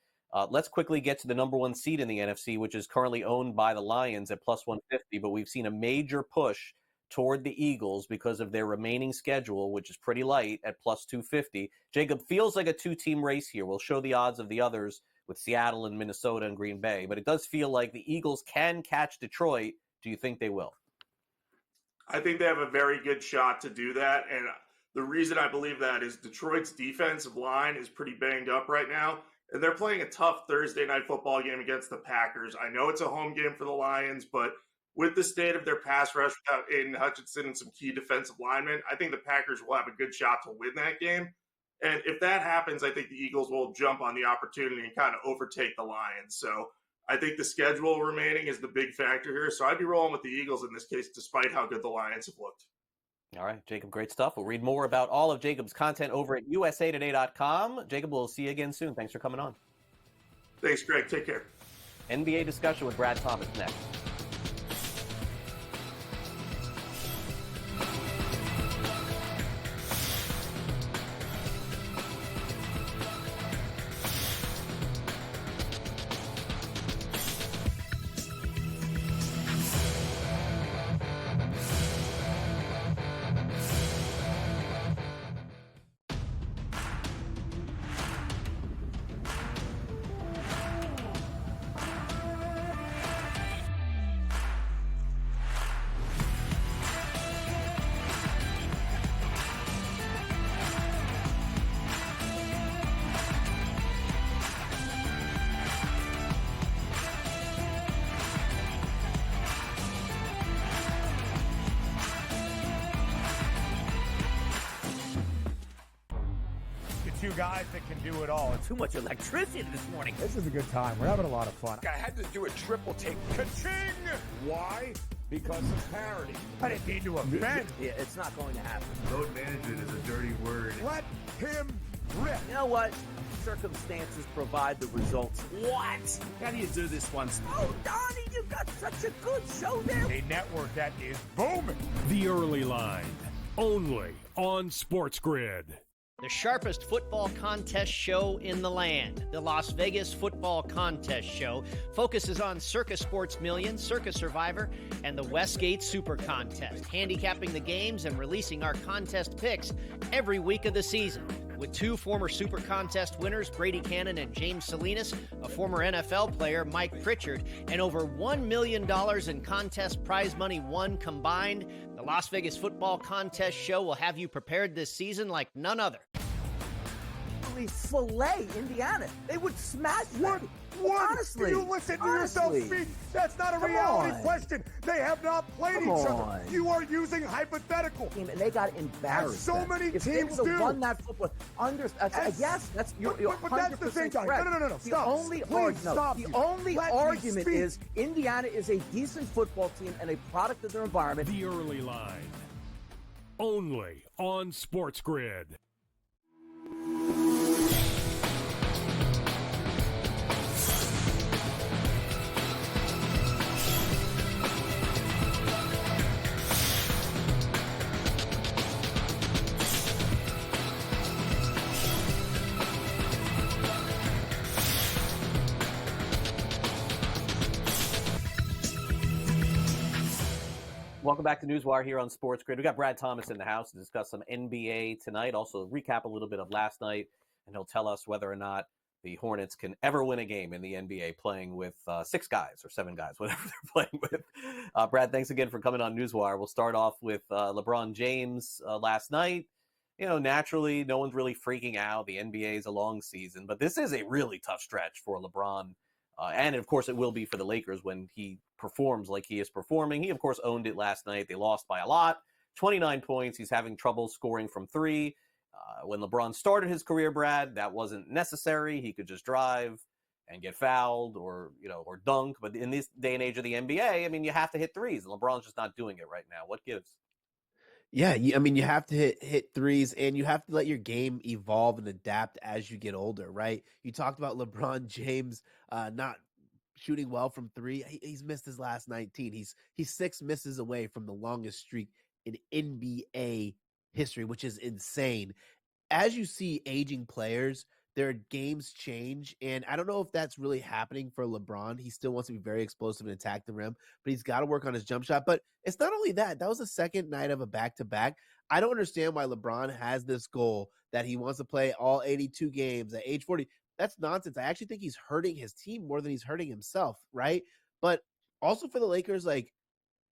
Let's quickly get to the number one seed in the NFC, which is currently owned by the Lions at plus 150, but we've seen a major push toward the Eagles because of their remaining schedule, which is pretty light at plus 250. Jacob, feels like a two-team race here. We'll show the odds of the others with Seattle and Minnesota and Green Bay, but it does feel like the Eagles can catch Detroit. Do you think they will? I think they have a very good shot to do that, and the reason I believe that is Detroit's defensive line is pretty banged up right now, and they're playing a tough Thursday night football game against the Packers. I know it's a home game for the Lions, but with the state of their pass rush without Aiden Hutchinson and some key defensive linemen, I think the Packers will have a good shot to win that game. And if that happens, I think the Eagles will jump on the opportunity and kind of overtake the Lions. So I think the schedule remaining is the big factor here. So I'd be rolling with the Eagles in this case, despite how good the Lions have looked. All right, Jacob, great stuff. We'll read more about all of Jacob's content over at usatoday.com. Jacob, we'll see you again soon. Thanks for coming on. Thanks, Greg. Take care. NBA discussion with Brad Thomas next. Two guys that can do it all. Too much electricity this morning. This is a good time. We're having a lot of fun. I had to do a triple take. Ka-ching! Why? Because of parity. I didn't mean to offend. Yeah, it's not going to happen. Load management is a dirty word. Let him rip. You know what? Circumstances provide the results. What? How do you do this once? Oh, Donnie, you got such a good show there. A network that is booming. The Early Line, only on SportsGrid. The sharpest football contest show in the land, the Las Vegas Football Contest Show, focuses on Circus Sports Million, Circus Survivor, and the Westgate Super Contest, handicapping the games and releasing our contest picks every week of the season. With two former Super Contest winners, Brady Cannon and James Salinas, a former NFL player, Mike Pritchard, and over $1 million in contest prize money won combined, the Las Vegas Football Contest Show will have you prepared this season like none other. Fillet Indiana. They would smash them. What? Honestly. You listen to yourself speak. That's not a reality question. They have not played each other. You are using hypothetical. And they got embarrassed. As so many if teams they do. Won that football. Yes, that's you're but that's the thing, guys. No. The Stop. only argument is Indiana is a decent football team and a product of their environment. The Early Line, only on SportsGrid. Welcome back to NewsWire here on SportsGrid. We got Brad Thomas in the house to discuss some NBA tonight, also recap a little bit of last night, and he'll tell us whether or not the Hornets can ever win a game in the NBA playing with 6 guys or 7 guys, whatever they're playing with. Brad, thanks again for coming on NewsWire. We'll start off with LeBron James last night. You know, naturally, no one's really freaking out. The NBA is a long season, but this is a really tough stretch for LeBron. And, of course, it will be for the Lakers when he performs like he is performing. He, of course, owned it last night. They lost by a lot, 29 points. He's having trouble scoring from 3. When LeBron started his career, Brad, that wasn't necessary. He could just drive and get fouled or dunk. But in this day and age of the NBA, I mean, you have to hit threes. And LeBron's just not doing it right now. What gives? Yeah, I mean, you have to hit threes, and you have to let your game evolve and adapt as you get older, right? You talked about LeBron James not shooting well from three. He's missed his last 19. He's 6 misses away from the longest streak in NBA history, which is insane. As you see aging players, their games change. And I don't know if that's really happening for LeBron. He still wants to be very explosive and attack the rim, but he's got to work on his jump shot. But it's not only that. That was the second night of a back-to-back. I don't understand why LeBron has this goal that he wants to play all 82 games at age 40. That's nonsense. I actually think he's hurting his team more than he's hurting himself, right? But also for the Lakers, like,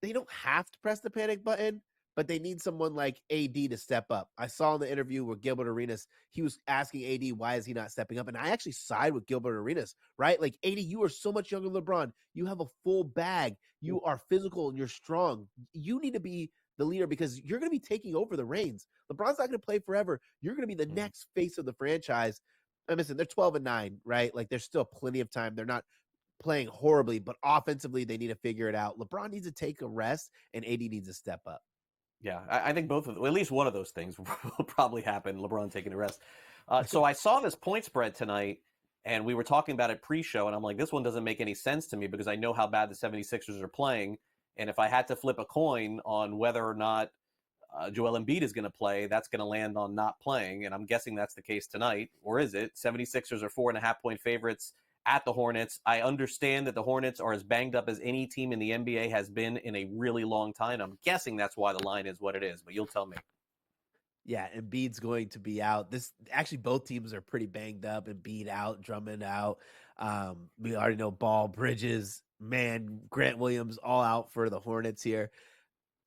they don't have to press the panic button, but they need someone like AD to step up. I saw in the interview where Gilbert Arenas, he was asking AD, why is he not stepping up? And I actually side with Gilbert Arenas, right? Like, AD, you are so much younger than LeBron. You have a full bag. You are physical and you're strong. You need to be the leader because you're going to be taking over the reins. LeBron's not going to play forever. You're going to be the next face of the franchise. And listen, they're 12-9, right? Like, there's still plenty of time. They're not playing horribly, but offensively, they need to figure it out. LeBron needs to take a rest, and AD needs to step up. Yeah, I think both of them, at least one of those things will probably happen, LeBron taking a rest. So I saw this point spread tonight, and we were talking about it pre-show, and I'm like, this one doesn't make any sense to me because I know how bad the 76ers are playing, and if I had to flip a coin on whether or not Joel Embiid is going to play, that's going to land on not playing, and I'm guessing that's the case tonight. Or is it? 76ers are 4.5-point favorites at the Hornets. I understand that the Hornets are as banged up as any team in the NBA has been in a really long time. I'm guessing that's why the line is what it is, but you'll tell me. Yeah, Embiid's going to be out. Actually, both teams are pretty banged up. Embiid out, Drummond out. We already know Ball, Bridges, Grant Williams all out for the Hornets here.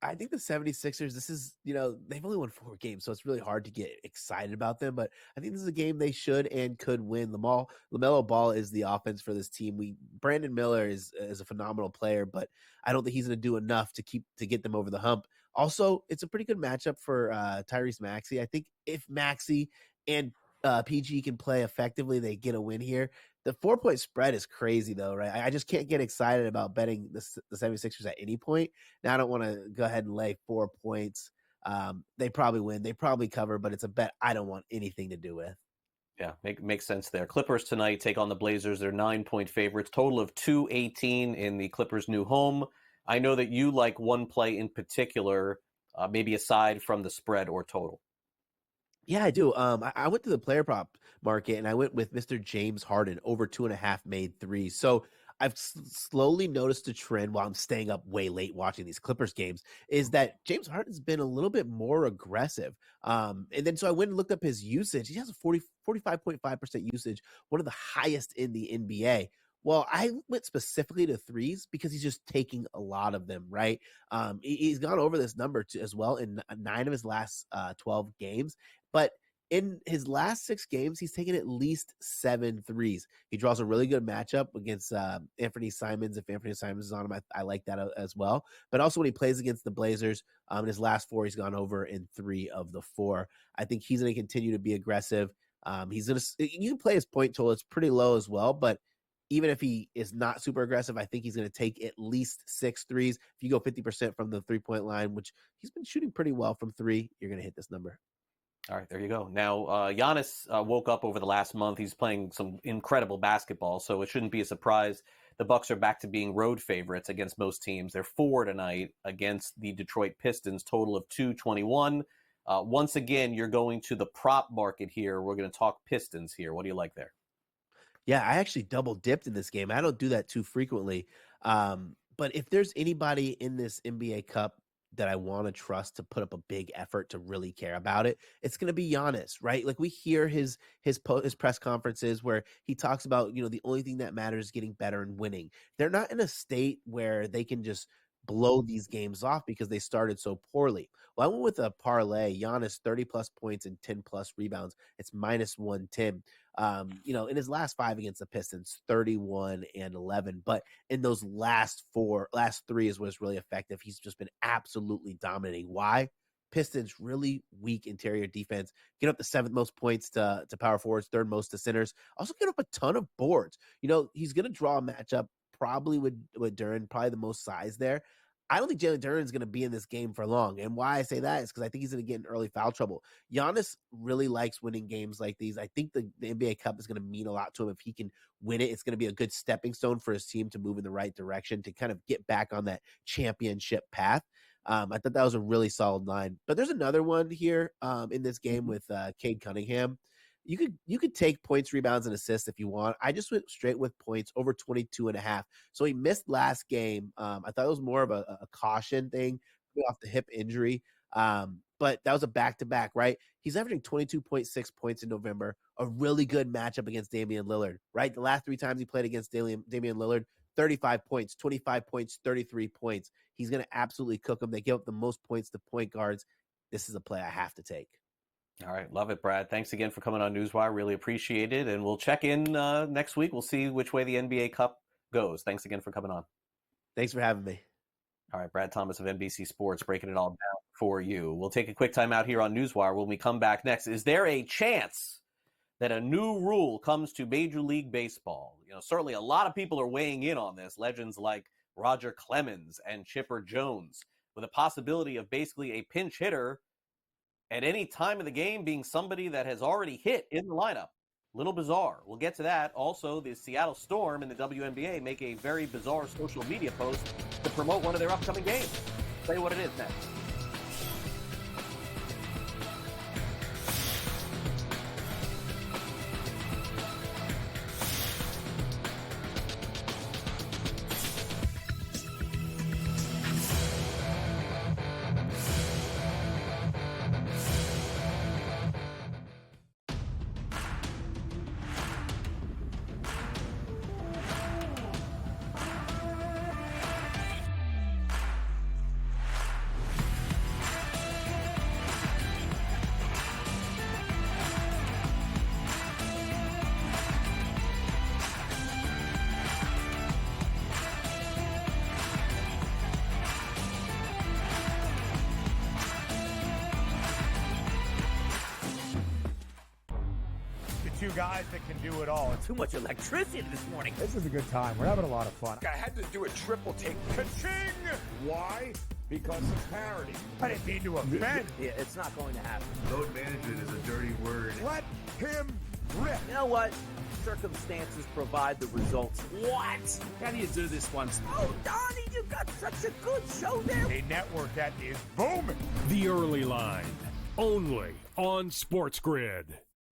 I think the 76ers, this is, they've only won 4 games, so it's really hard to get excited about them. But I think this is a game they should and could win. LaMelo Ball is the offense for this team. Brandon Miller is a phenomenal player, but I don't think he's going to do enough to get them over the hump. Also, it's a pretty good matchup for Tyrese Maxey. I think if Maxey and PG can play effectively, they get a win here. The 4-point spread is crazy, though, right? I just can't get excited about betting the 76ers at any point. Now, I don't want to go ahead and lay 4 points. They probably win. They probably cover, but it's a bet I don't want anything to do with. Yeah, makes sense there. Clippers tonight take on the Blazers. They're 9-point favorites, total of 218 in the Clippers' new home. I know that you like one play in particular, maybe aside from the spread or total. Yeah, I do. I went to the player prop market and I went with Mr. James Harden over 2.5 made threes. So I've slowly noticed a trend while I'm staying up way late watching these Clippers games is that James Harden's been a little bit more aggressive. And then so I went and looked up his usage. He has a 45.5% usage, one of the highest in the NBA. Well, I went specifically to threes because he's just taking a lot of them, right? He's gone over this number as well in 9 of his last 12 games. But in his last 6 games, he's taken at least 7 threes. He draws a really good matchup against Anthony Simons. If Anthony Simons is on him, I like that as well. But also when he plays against the Blazers, in his last 4, he's gone over in 3 of the 4. I think he's going to continue to be aggressive. You can play his point total. It's pretty low as well, but even if he is not super aggressive, I think he's going to take at least 6 threes. If you go 50% from the 3-point line, which he's been shooting pretty well from 3, you're going to hit this number. All right, there you go. Now, Giannis woke up over the last month. He's playing some incredible basketball, so it shouldn't be a surprise. The Bucks are back to being road favorites against most teams. They're 4 tonight against the Detroit Pistons, total of 221. Once again, you're going to the prop market here. We're going to talk Pistons here. What do you like there? Yeah, I actually double dipped in this game. I don't do that too frequently. But if there's anybody in this NBA Cup that I want to trust to put up a big effort to really care about it, it's going to be Giannis, right? Like we hear his press conferences where he talks about, the only thing that matters is getting better and winning. They're not in a state where they can just blow these games off because they started so poorly. Well, I went with a parlay, Giannis 30+ points and 10+ rebounds. It's -110. In his last 5 against the Pistons, 31 and 11. But in those last 3 is what's really effective. He's just been absolutely dominating. Why? Pistons really weak interior defense. Get up the 7th most points to power forwards, 3rd most to centers. Also get up a ton of boards. He's going to draw a matchup probably with Duren, probably the most size there. I don't think Jalen Duren is going to be in this game for long. And why I say that is because I think he's going to get in early foul trouble. Giannis really likes winning games like these. I think the NBA Cup is going to mean a lot to him if he can win it. It's going to be a good stepping stone for his team to move in the right direction, to kind of get back on that championship path. I thought that was a really solid line. But there's another one here in this game with Cade Cunningham. You could take points, rebounds, and assists if you want. I just went straight with points over 22.5. So he missed last game. I thought it was more of a caution thing off the hip injury. But that was a back-to-back, right? He's averaging 22.6 points in November, a really good matchup against Damian Lillard, right? The last 3 times he played against Damian Lillard, 35 points, 25 points, 33 points. He's going to absolutely cook them. They give up the most points to point guards. This is a play I have to take. All right. Love it, Brad. Thanks again for coming on NewsWire. Really appreciate it. And we'll check in next week. We'll see which way the NBA Cup goes. Thanks again for coming on. Thanks for having me. All right. Brad Thomas of NBC Sports breaking it all down for you. We'll take a quick time out here on NewsWire. When we come back next, is there a chance that a new rule comes to Major League Baseball? You know, certainly a lot of people are weighing in on this. Legends like Roger Clemens and Chipper Jones, with a possibility of basically a pinch hitter at any time of the game being somebody that has already hit in the lineup. Little bizarre. We'll get to that. Also, the Seattle Storm and the WNBA make a very bizarre social media post to promote one of their upcoming games. I'll tell you what it is next. Two guys that can do it all. Too much electricity this morning. This is a good time. We're having a lot of fun. I had to do a triple take. Ka-ching! Why? Because of parity. I didn't mean to offend. Yeah, it's not going to happen. Load management is a dirty word. Let him rip. You know what? Circumstances provide the results. What? How do you do this one? Oh, Donnie, you got such a good show there. A network that is booming. The Early Line, only on SportsGrid.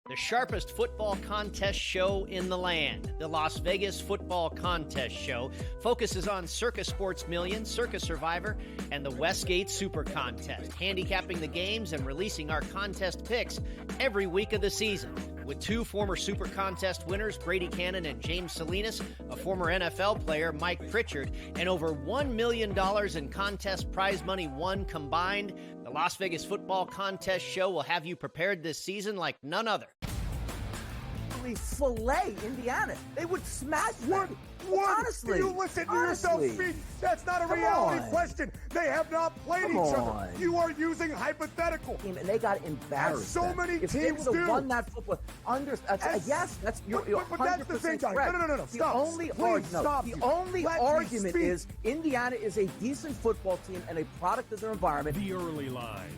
The sharpest football contest show in the land, the Las Vegas Football Contest Show, focuses on Circa Sports Million, Circa Survivor, and the Westgate Super Contest, handicapping the games and releasing our contest picks every week of the season. With 2 former Super Contest winners, Brady Cannon and James Salinas, a former NFL player, Mike Pritchard, and over $1 million in contest prize money won combined, the Las Vegas Football Contest Show will have you prepared this season like none other. Fillet Indiana. They would smash them. Honestly. Do you listen to yourself speak? That's not a reality question. They have not played each other. You are using hypothetical. And they got embarrassed. As so many if teams they do. Won that football. Yes, that's you're but that's the thing, Johnny. No. Stop. The only argument is Indiana is a decent football team and a product of their environment. The Early Line,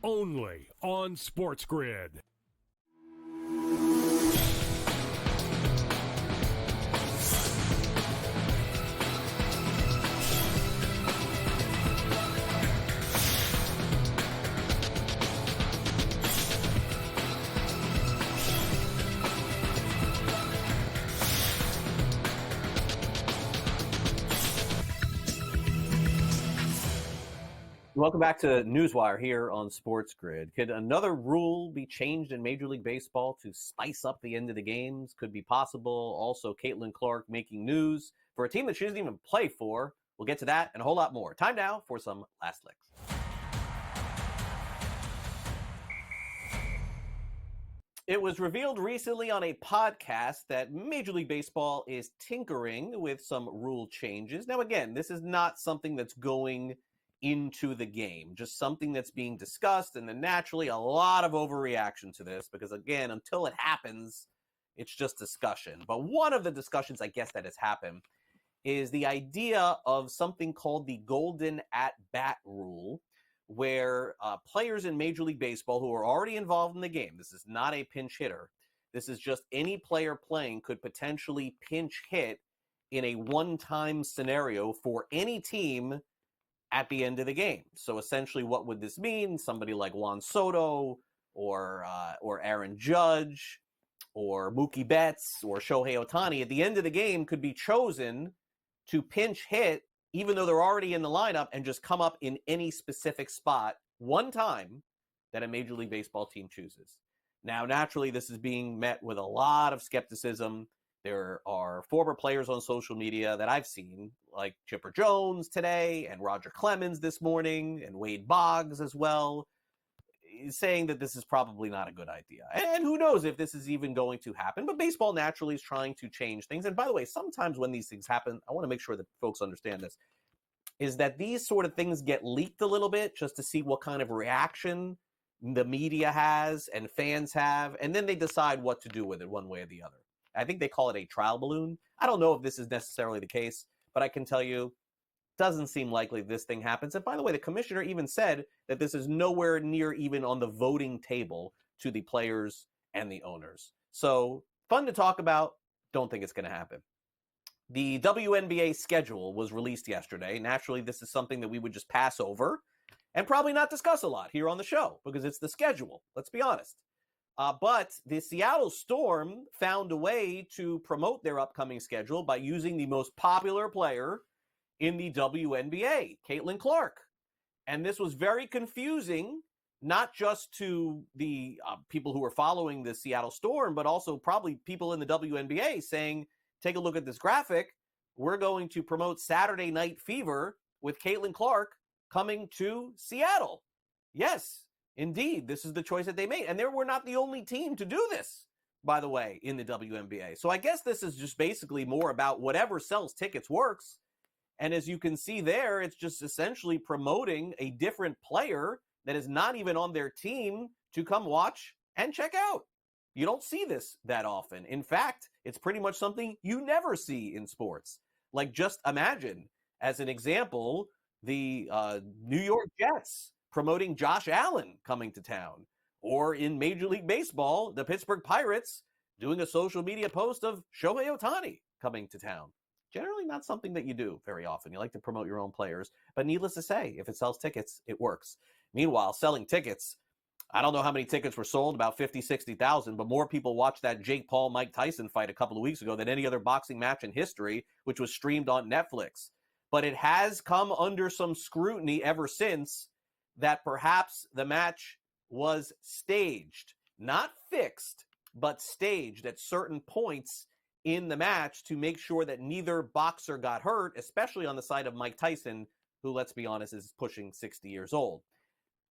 only on SportsGrid. Welcome back to NewsWire here on SportsGrid. Could another rule be changed in Major League Baseball to spice up the end of the games? Could be possible. Also, Caitlin Clark making news for a team that she doesn't even play for. We'll get to that and a whole lot more. Time now for some Last Licks. It was revealed recently on a podcast that Major League Baseball is tinkering with some rule changes. Now, again, this is not something that's going into the game, just something that's being discussed, and then naturally a lot of overreaction to this because, again, until it happens, it's just discussion. But one of the discussions, I guess, that has happened is the idea of something called the golden at-bat rule, where players in Major League Baseball who are already involved in the game, this is not a pinch hitter, this is just any player playing could potentially pinch hit in a one-time scenario for any team at the end of the game. So essentially what would this mean? Somebody like Juan Soto or Aaron Judge or Mookie Betts or Shohei Ohtani at the end of the game could be chosen to pinch hit even though they're already in the lineup and just come up in any specific spot one time that a Major League Baseball team chooses. Now, naturally, this is being met with a lot of skepticism. There are former players on social media that I've seen, like Chipper Jones today and Roger Clemens this morning and Wade Boggs as well, saying that this is probably not a good idea. And who knows if this is even going to happen, but baseball naturally is trying to change things. And by the way, sometimes when these things happen, I want to make sure that folks understand this, is that these sort of things get leaked a little bit just to see what kind of reaction the media has and fans have, and then they decide what to do with it one way or the other. I think they call it a trial balloon. I don't know if this is necessarily the case, but I can tell you, doesn't seem likely this thing happens. And by the way, the commissioner even said that this is nowhere near even on the voting table to the players and the owners. So fun to talk about. Don't think it's going to happen. The WNBA schedule was released yesterday. Naturally, this is something that we would just pass over and probably not discuss a lot here on the show because it's the schedule. Let's be honest. But the Seattle Storm found a way to promote their upcoming schedule by using the most popular player in the WNBA, Caitlin Clark. And this was very confusing, not just to the people who were following the Seattle Storm, but also probably people in the WNBA saying, take a look at this graphic. We're going to promote Saturday Night Fever with Caitlin Clark coming to Seattle. Yes, indeed, this is the choice that they made. And they were not the only team to do this, by the way, in the WNBA. So I guess this is just basically more about whatever sells tickets works. And as you can see there, it's just essentially promoting a different player that is not even on their team to come watch and check out. You don't see this that often. In fact, it's pretty much something you never see in sports. Like, just imagine, as an example, the New York Jets promoting Josh Allen coming to town. Or in Major League Baseball, the Pittsburgh Pirates doing a social media post of Shohei Ohtani coming to town. Generally not something that you do very often. You like to promote your own players. But needless to say, if it sells tickets, it works. Meanwhile, selling tickets, I don't know how many tickets were sold, about 50, 60,000, but more people watched that Jake Paul-Mike Tyson fight a couple of weeks ago than any other boxing match in history, which was streamed on Netflix. But it has come under some scrutiny ever since that perhaps the match was staged. Not fixed, but staged at certain points in the match to make sure that neither boxer got hurt, especially on the side of Mike Tyson, who, let's be honest, is pushing 60 years old.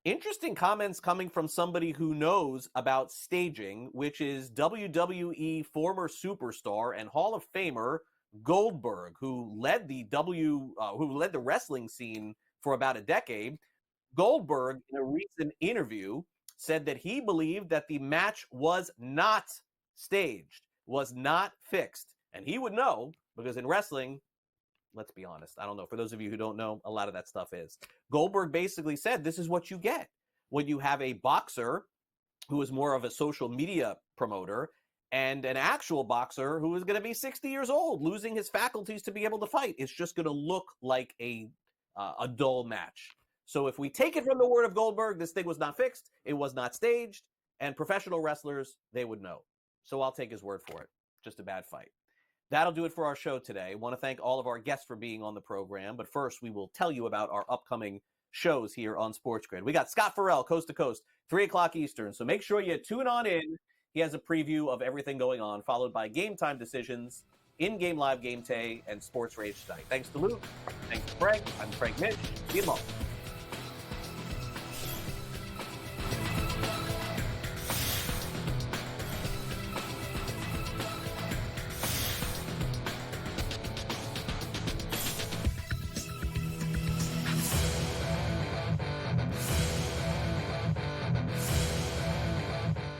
Interesting comments coming from somebody who knows about staging, which is WWE former superstar and Hall of Famer Goldberg, who led the wrestling scene for about a decade. Goldberg, in a recent interview, said that he believed that the match was not staged, was not fixed. And he would know, because in wrestling, let's be honest, I don't know, for those of you who don't know, a lot of that stuff is. Goldberg basically said this is what you get when you have a boxer who is more of a social media promoter and an actual boxer who is going to be 60 years old, losing his faculties to be able to fight. It's just going to look like a dull match. So if we take it from the word of Goldberg, this thing was not fixed, it was not staged, and professional wrestlers, they would know. So I'll take his word for it. Just a bad fight. That'll do it for our show today. I want to thank all of our guests for being on the program, but first we will tell you about our upcoming shows here on SportsGrid. We got Scott Farrell, Coast to Coast, 3 o'clock Eastern, so make sure you tune on in. He has a preview of everything going on, followed by Game Time Decisions, In-Game Live Game Day, and Sports Rage tonight. Thanks to Luke. Thanks to Frank. I'm Frank Mitch. See you tomorrow.